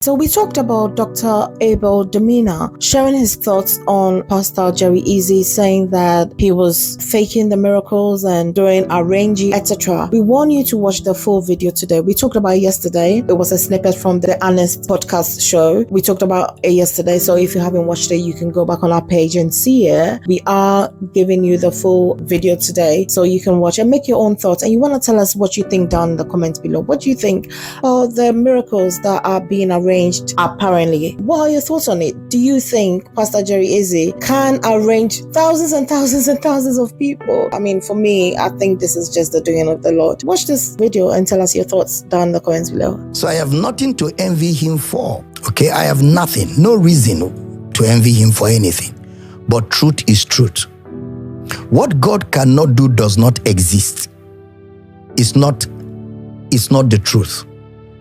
So we talked about Dr. Abel Damina sharing his thoughts on pastorjerryeze, saying that he was faking the miracles and doing arranging, etc. We want you to watch the full video today. We talked about it yesterday. It was a snippet from the Honest podcast show. We talked about it yesterday. So if you haven't watched it, you can go back on our page and see it. We are giving you the full video today so you can watch and make your own thoughts. And you want to tell us what you think down in the comments below. What do you think of the miracles that are being arranged apparently? What are your thoughts on it? Do you think pastorjerryeze can arrange thousands and thousands and thousands of people? I mean, for me, I think this is just the doing of the Lord. Watch this video and tell us your thoughts down in the comments below. So I have nothing to envy him for. Okay, I have nothing, no reason to envy him for anything. But truth is truth. What God cannot do does not exist. It's not the truth.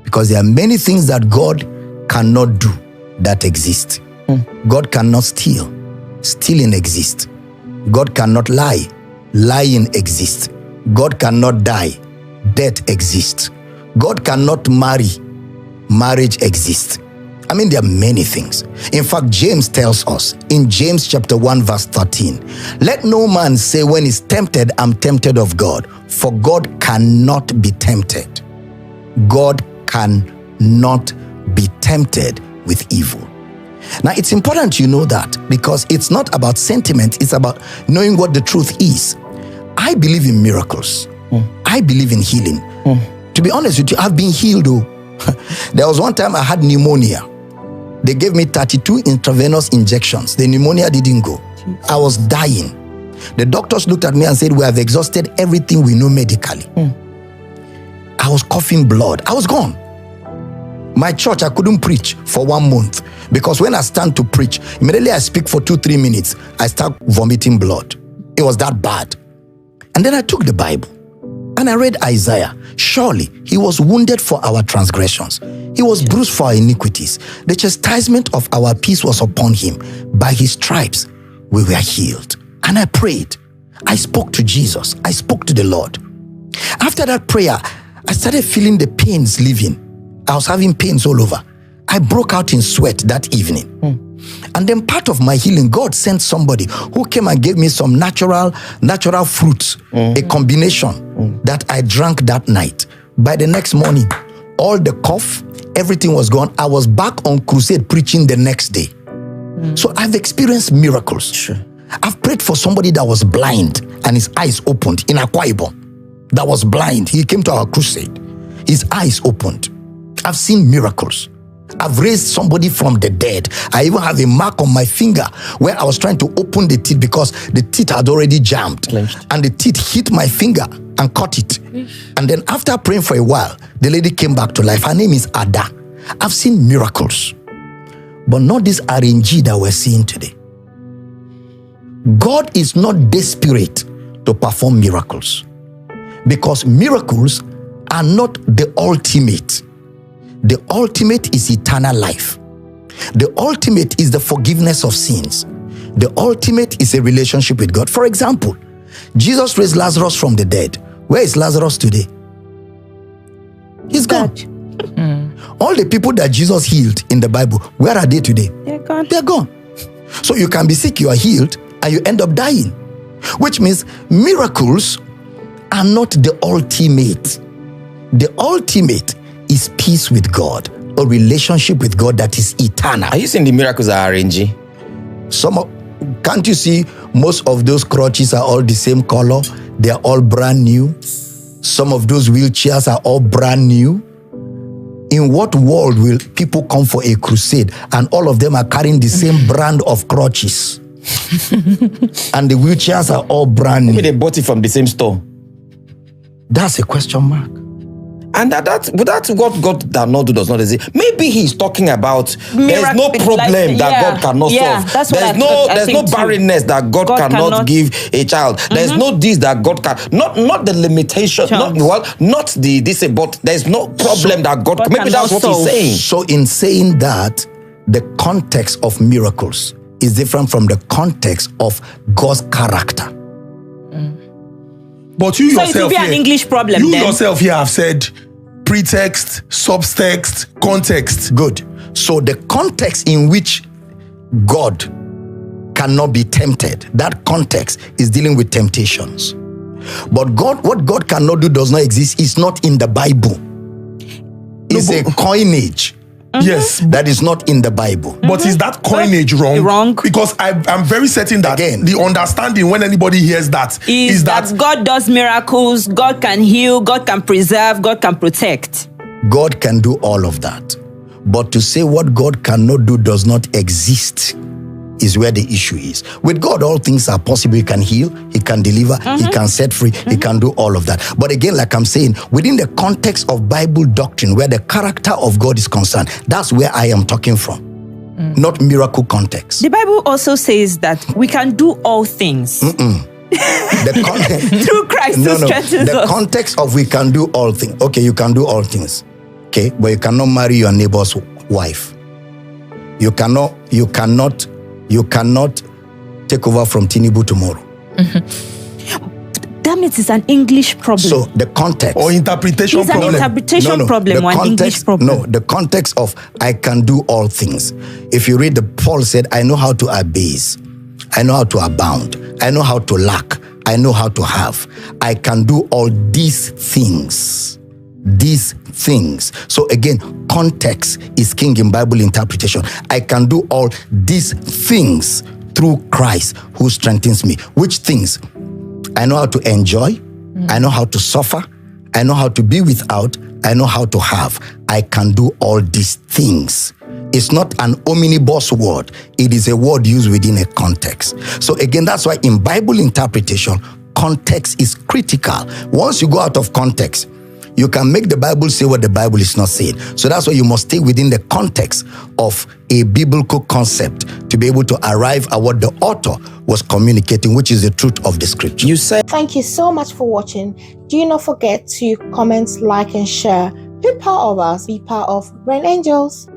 Because there are many things that God cannot do that exist. God cannot steal. Stealing exists. God cannot lie. Lying exists. God cannot die. Death exists. God cannot marry. Marriage exists. I mean, there are many things. In fact, James tells us in James chapter 1 verse 13, let no man say when he's tempted, I'm tempted of God, for God cannot be tempted. God cannot be tempted with evil. Now, it's important you know that, because it's not about sentiment, it's about knowing what the truth is. I believe in miracles. I believe in healing. To be honest with you, I've been healed. There was one time I had pneumonia. They gave me 32 intravenous injections. The pneumonia didn't go. I was dying. The doctors looked at me and said, we have exhausted everything we know medically. I was coughing blood. I was gone. My church, I couldn't preach for 1 month, because when I stand to preach, immediately I speak for 2-3 minutes, I start vomiting blood. It was that bad. And then I took the Bible and I read Isaiah. Surely he was wounded for our transgressions. He was bruised for our iniquities. The chastisement of our peace was upon him. By his stripes we were healed. And I prayed. I spoke to Jesus. I spoke to the Lord. After that prayer, I started feeling the pains leaving. I was having pains all over. I broke out in sweat that evening. And then part of my healing, God sent somebody who came and gave me some natural fruits, a combination that I drank that night. By the next morning, all the cough, everything was gone. I was back on crusade preaching the next day. So I've experienced miracles. Sure. I've prayed for somebody that was blind and his eyes opened in Akwa Ibom. That was blind. He came to our crusade. His eyes opened. I've seen miracles. I've raised somebody from the dead. I even have a mark on my finger where I was trying to open the teeth because the teeth had already jammed. Clenched. And the teeth hit my finger and cut it. And then after praying for a while, the lady came back to life. Her name is Ada. I've seen miracles. But not this RNG that we're seeing today. God is not desperate to perform miracles, because miracles are not the ultimate. The ultimate is eternal life. The ultimate is the forgiveness of sins. The ultimate is a relationship with God. For example, Jesus raised Lazarus from the dead. Where is Lazarus today? He's gone. All the people that Jesus healed in the Bible, where are they today? They're gone. They're gone. So you can be sick, you are healed, and you end up dying. Which means miracles are not the ultimate. The ultimate is peace with God, a relationship with God that is eternal. Are you saying the miracles are RNG? Can't you see most of those crutches are all the same color? They are all brand new. Some of those wheelchairs are all brand new. In what world will people come for a crusade and all of them are carrying the same brand of crutches? And the wheelchairs are all brand new. Maybe they bought it from the same store. That's a question mark. And that's what God does not do, does not exist. Maybe he's talking about there's no problem that God cannot solve. That's what there's no barrenness that God cannot give a child. There's no this that God can not the limitation. Not the this, but there's no problem that God maybe that's what he's saying. So in saying that, the context of miracles is different from the context of God's character. But you yourself, it will be an English problem. You yourself here have said pretext, subtext, context. Good. So the context in which God cannot be tempted, that context is dealing with temptations. But God, what God cannot do does not exist, is not in the Bible. It's a coinage. Yes, that is not in the Bible. But is that coinage wrong? Because I'm very certain that the understanding when anybody hears that is that God does miracles, God can heal, God can preserve, God can protect. God can do all of that. But to say what God cannot do does not exist is where the issue is. With God, all things are possible. He can heal, He can deliver, He can set free, He can do all of that. But again, like I'm saying, within the context of Bible doctrine, where the character of God is concerned, that's where I am talking from, not miracle context. The Bible also says that we can do all things. Through Christ who strengthens us. The context of we can do all things. Okay, you can do all things. Okay, but you cannot marry your neighbor's wife. You cannot take over from Tinubu tomorrow. That means it's an English problem. So the context or interpretation problem. It's an interpretation problem or an English problem. No, the context of I can do all things. If you read Paul said, I know how to abase, I know how to abound, I know how to lack, I know how to have. I can do all these things. These things. So again, context is king in Bible interpretation. I can do all these things through Christ who strengthens me. Which things? I know how to enjoy. I know how to suffer. I know how to be without. I know how to have. I can do all these things. It's not an omnibus word. It is a word used within a context. So again, that's why in Bible interpretation, context is critical. Once you go out of context, you can make the Bible say what the Bible is not saying. So that's why you must stay within the context of a biblical concept to be able to arrive at what the author was communicating, which is the truth of the scripture. You said. Thank you so much for watching. Do not forget to comment, like, and share. Be part of us. Be part of Brain Angels.